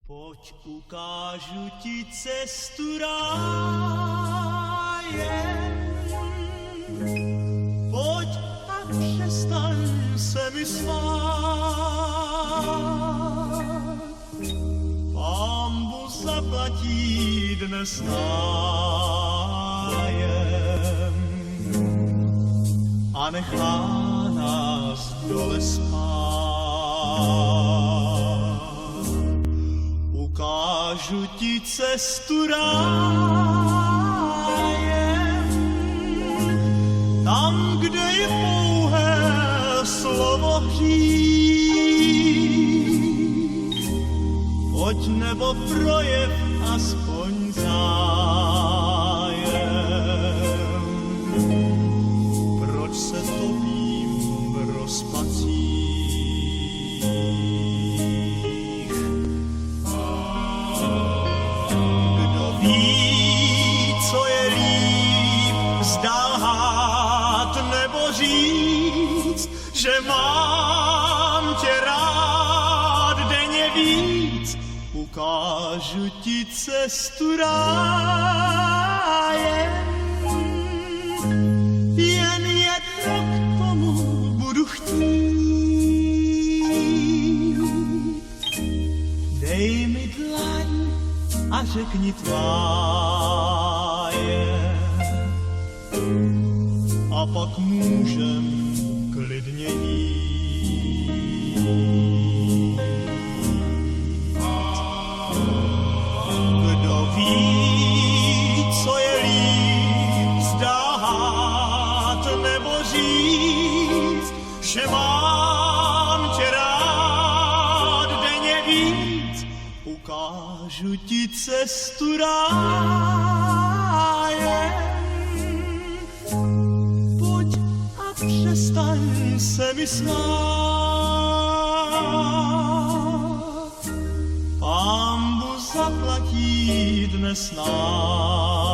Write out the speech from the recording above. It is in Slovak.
Pojď, ukážu ti cestu rájem. Pojď a přestaň se mi smát. Pánbůh zaplatí dnes nájem a nechá nás dole spát. Ukážu ti cestu rájem, tam, kde je pouhé slovo hřích. Pojď nebo projev aspoň zájem. Proč se topím v rozpacích? Kdo ví, co je líp, zdá lhát nebo říct, že mám tě rád denně víc. Ukážu ti cestu rájem, jen jedno k tomu budu chtít. Dej mi dlaň a řekni tváje, a pak můžem klidně jít. Kdo ví, co je líp, zdát nebo říct, že mám tě rád denně víc. Ukážu ti cestu rájem, pojď a přestaň se mi smát. Pánbůh zaplatí dnes nám.